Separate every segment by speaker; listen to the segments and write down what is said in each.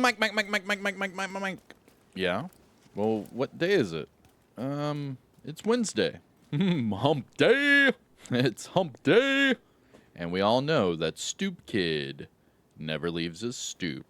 Speaker 1: Mike. Yeah? Well, what day is it? It's Wednesday. Hump day! It's hump day! And we all know that Stoop Kid never leaves his stoop.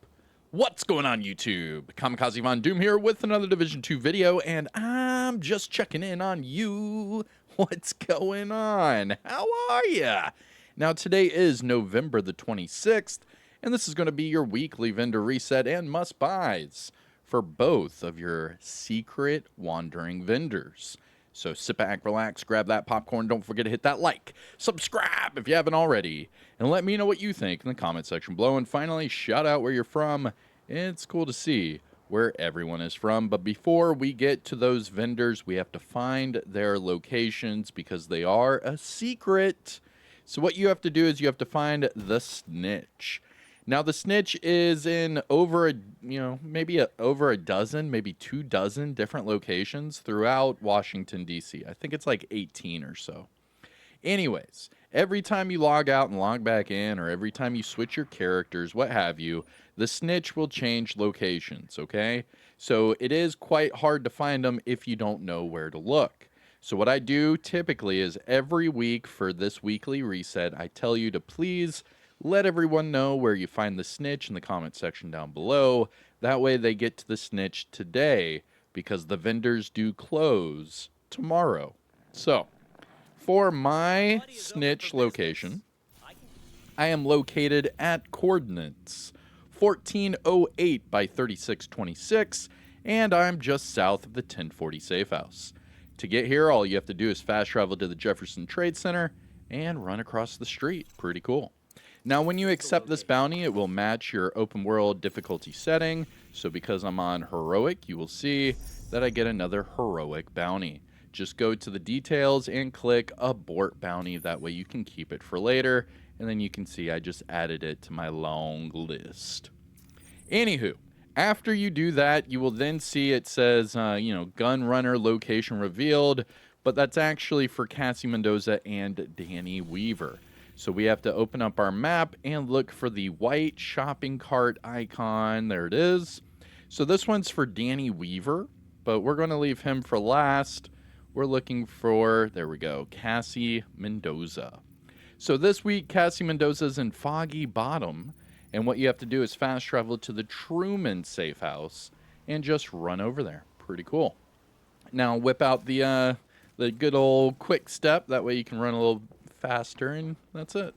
Speaker 1: What's going on, YouTube? Kamikazevondoom here with another Division 2 video, and I'm just checking in on you. What's going on? How are ya? Now, today is November the 26th, and this is going to be your weekly vendor reset and must-buys for both of your secret wandering vendors. So sit back, relax, grab that popcorn, don't forget to hit that like, subscribe if you haven't already, and let me know what you think in the comment section below. And finally, shout out where you're from. It's cool to see where everyone is from, but before we get to those vendors, we have to find their locations because they are a secret. So what you have to do is you have to find the snitch. Now, the snitch is in over over a dozen, maybe 2 dozen different locations throughout Washington, D.C. I think it's like 18 or so. Anyways, every time you log out and log back in, or every time you switch your characters, what have you, the snitch will change locations, okay? So it is quite hard to find them if you don't know where to look. So what I do typically is every week for this weekly reset, I tell you to please let everyone know where you find the snitch in the comment section down below. That way they get to the snitch today, because the vendors do close tomorrow. So, for my snitch location, I am located at coordinates 1408 by 3626, and I'm just south of the 1040 safe house. To get here, all you have to do is fast travel to the Jefferson Trade Center and run across the street. Pretty cool. Now, when you accept this bounty, it will match your open world difficulty setting. So because I'm on heroic, you will see that I get another heroic bounty. Just go to the details and click abort bounty. That way you can keep it for later. And then you can see I just added it to my long list. Anywho, after you do that, you will then see it says, gun runner location revealed. But that's actually for Cassie Mendoza and Danny Weaver. So we have to open up our map and look for the white shopping cart icon. There it is. So this one's for Danny Weaver, but we're going to leave him for last. We're looking for, there we go, Cassie Mendoza. So this week, Cassie Mendoza's in Foggy Bottom, and what you have to do is fast travel to the Truman safe house and just run over there. Pretty cool. Now whip out the good old quick step. That way you can run a little faster, and that's it.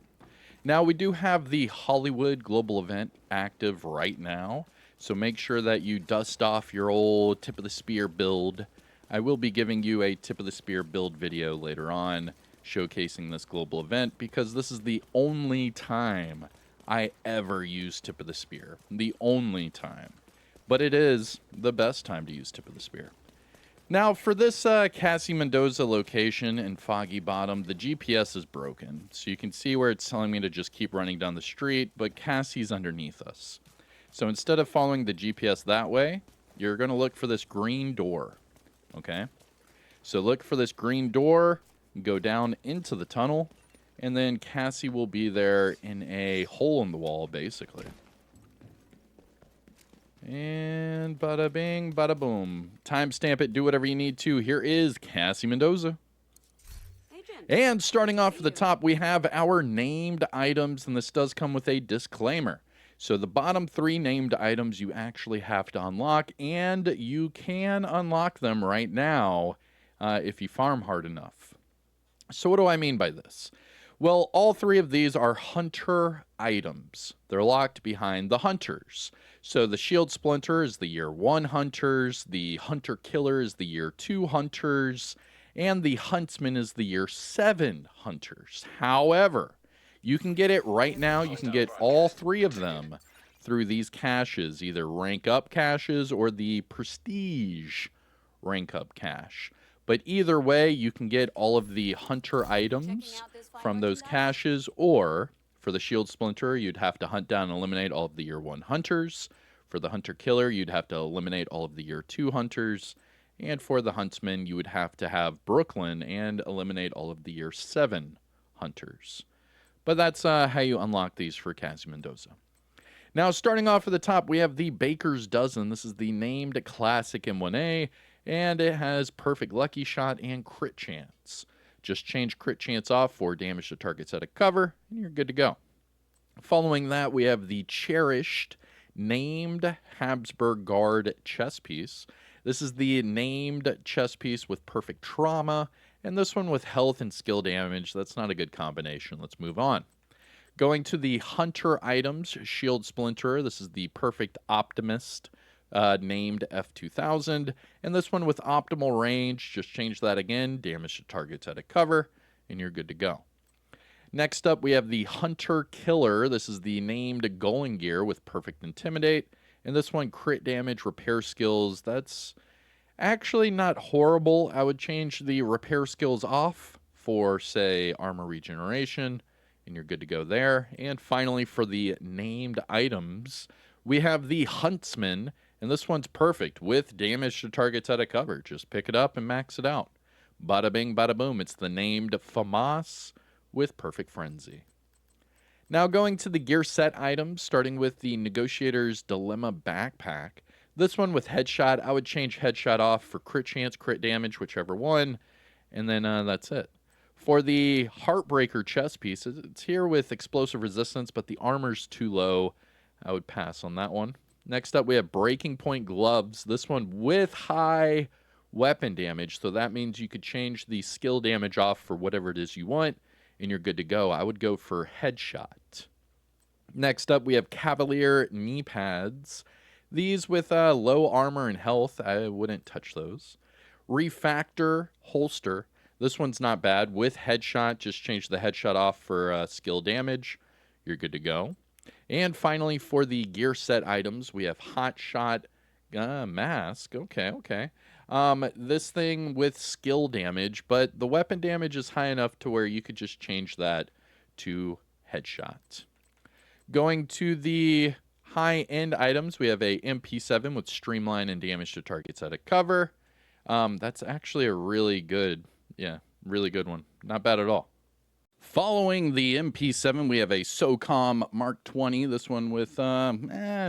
Speaker 1: Now, we do have the Hollywood Global Event active right now, so make sure that you dust off your old tip of the spear build. I will be giving you a tip of the spear build video later on showcasing this global event, because this is the only time I ever use tip of the spear. The only time. But it is the best time to use tip of the spear. Now, for this Cassie Mendoza location in Foggy Bottom, the GPS is broken. So you can see where it's telling me to just keep running down the street, but Cassie's underneath us. So instead of following the GPS that way, you're going to look for this green door, okay? So look for this green door, go down into the tunnel, and then Cassie will be there in a hole in the wall, basically. And bada bing, bada boom. Timestamp it, do whatever you need to. Here is Cassie Mendoza. And starting off at the top, we have our named items, and this does come with a disclaimer. So the bottom 3 named items you actually have to unlock, and you can unlock them right now if you farm hard enough. So what do I mean by this? Well, all 3 of these are hunter items. They're locked behind the hunters. So the shield splinter is the year 1 hunters, the hunter killer is the year 2 hunters, and the huntsman is the year 7 hunters. However, you can get it right now. You can get all 3 of them through these caches, either rank up caches or the prestige rank up cache. But either way, you can get all of the hunter items from those caches, or for the shield splinter, you'd have to hunt down and eliminate all of the year 1 hunters. For the hunter killer, you'd have to eliminate all of the year 2 hunters. And for the huntsman, you would have to have Brooklyn and eliminate all of the year 7 hunters. But that's how you unlock these for Cassie Mendoza. Now, starting off at the top, we have the Baker's Dozen. This is the named classic M1A, and it has perfect lucky shot and crit chance. Just change crit chance off for damage to targets at a cover, and you're good to go. Following that, we have the cherished named Habsburg Guard chess piece. This is the named chess piece with perfect trauma, and this one with health and skill damage. That's not a good combination. Let's move on. Going to the Hunter items, Shield Splinter. This is the perfect Optimist named F2000. And this one with optimal range, just change that again. Damage to targets at a cover, and you're good to go. Next up, we have the Hunter Killer. This is the named Golden Gear with perfect Intimidate. And this one, crit damage, repair skills. That's actually not horrible. I would change the repair skills off for, say, armor regeneration, and you're good to go there. And finally, for the named items, we have the Huntsman, and this one's perfect with damage to targets at a cover. Just pick it up and max it out. Bada bing, bada boom. It's the named FAMAS with perfect Frenzy. Now going to the gear set items, starting with the Negotiator's Dilemma Backpack. This one with Headshot, I would change Headshot off for crit chance, crit damage, whichever one, and then that's it. For the Heartbreaker chest piece, it's here with explosive resistance, but the armor's too low. I would pass on that one. Next up, we have Breaking Point Gloves. This one with high weapon damage, so that means you could change the skill damage off for whatever it is you want, and you're good to go. I would go for Headshot. Next up, we have Cavalier Knee Pads. These with low armor and health, I wouldn't touch those. Refactor Holster. This one's not bad. With Headshot, just change the Headshot off for skill damage. You're good to go. And finally, for the gear set items, we have Hot Shot Mask. Okay. This thing with skill damage, but the weapon damage is high enough to where you could just change that to Headshot. Going to the high-end items, we have a MP7 with Streamline and damage to targets at a cover. That's actually a really good one. Not bad at all. Following the MP7, we have a SOCOM Mark 20. This one with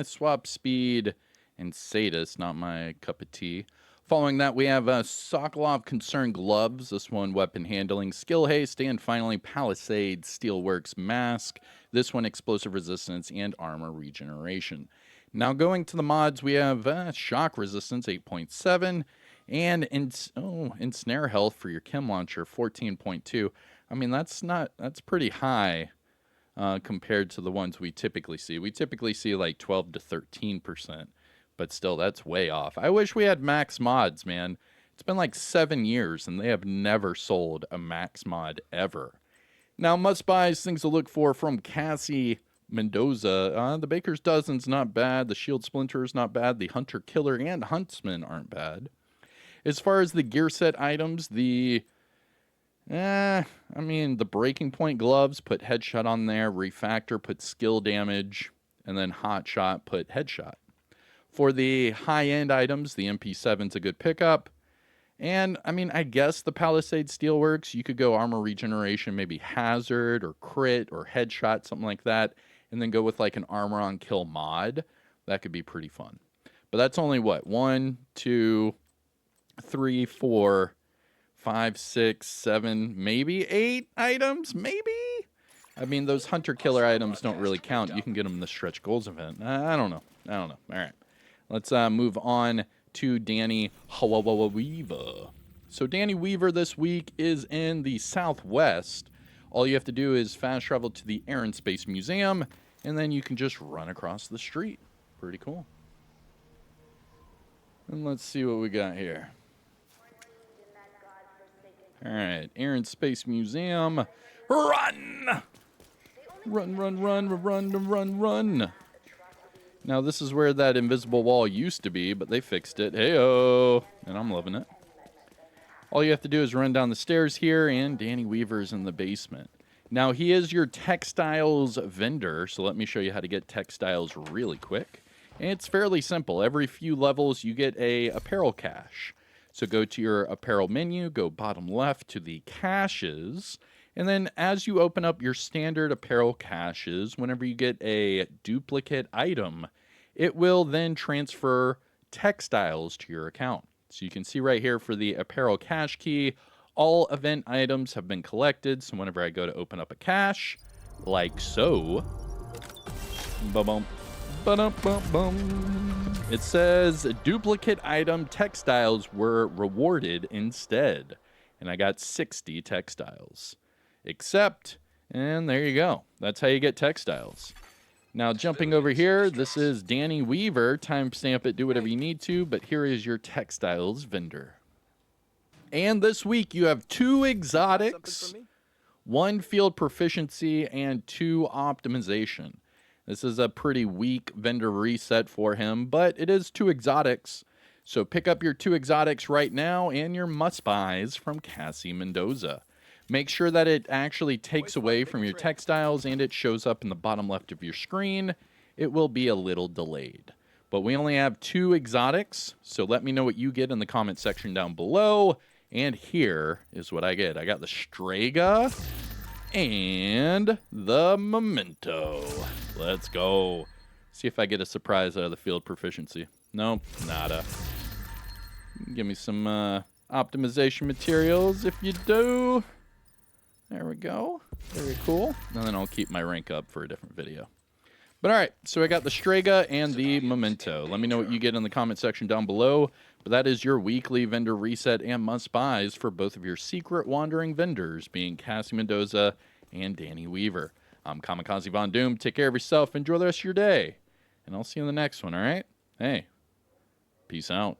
Speaker 1: swap speed and Sadist, not my cup of tea. Following that, we have Sokolov Concern Gloves. This one, weapon handling, skill haste, and finally Palisade Steelworks Mask. This one, explosive resistance and armor regeneration. Now going to the mods, we have shock resistance 8.7 and ensnare health for your chem launcher 14.2. I mean, that's pretty high compared to the ones we typically see. We typically see like 12 to 13%. But still, that's way off. I wish we had max mods, man. It's been like 7 years, and they have never sold a max mod ever. Now, must-buys, things to look for from Cassie Mendoza. The Baker's Dozen's not bad. The Shield Splinter is not bad. The Hunter Killer and Huntsman aren't bad. As far as the gear set items, the Breaking Point Gloves, put Headshot on there. Refactor, put skill damage. And then Hot Shot, put Headshot. For the high-end items, the MP7's a good pickup. And, I guess the Palisade Steelworks, you could go armor regeneration, maybe Hazard or Crit or Headshot, something like that, and then go with like an armor on kill mod. That could be pretty fun. But that's only what? 1, 2, 3, 4, 5, 6, 7, maybe 8 items? Maybe? Those Hunter Killer items don't really count. You can get them in the Stretch Goals event. I don't know. All right. Let's move on to Danny Weaver. So Danny Weaver this week is in the Southwest. All you have to do is fast travel to the Air and Space Museum, and then you can just run across the street. Pretty cool. And let's see what we got here. All right, Air and Space Museum. Run! Run. Now, this is where that invisible wall used to be, but they fixed it. Hey-oh! And I'm loving it. All you have to do is run down the stairs here, and Danny Weaver's in the basement. Now, he is your textiles vendor, so let me show you how to get textiles really quick. And it's fairly simple. Every few levels, you get a apparel cache. So go to your apparel menu, go bottom left to the caches, And then as you open up your standard apparel caches, whenever you get a duplicate item, it will then transfer textiles to your account. So you can see right here for the apparel cache key, all event items have been collected. So whenever I go to open up a cache, like so, ba-bum, ba-dum-bum-bum, it says duplicate item textiles were rewarded instead. And I got 60 textiles. Except, and there you go. That's how you get textiles. Now, jumping over here, this is Danny Weaver. Timestamp it, do whatever you need to, but here is your textiles vendor. And this week, you have 2 exotics, 1 field proficiency, and 2 optimization. This is a pretty weak vendor reset for him, but it is 2 exotics. So pick up your 2 exotics right now and your must-buys from Cassie Mendoza. Make sure that it actually takes away from your textiles and it shows up in the bottom left of your screen. It will be a little delayed. But we only have 2 exotics, so let me know what you get in the comment section down below. And here is what I get. I got the Strega and the Memento. Let's go. See if I get a surprise out of the field proficiency. Nope, nada. Give me some optimization materials if you do. There we go. Very cool. And then I'll keep my rank up for a different video. But all right, so I got the Strega and the Memento. Let me know what you get in the comment section down below. But that is your weekly vendor reset and must-buys for both of your secret wandering vendors, being Cassie Mendoza and Danny Weaver. I'm Kamikazevondoom. Take care of yourself. Enjoy the rest of your day. And I'll see you in the next one, all right? Hey, peace out.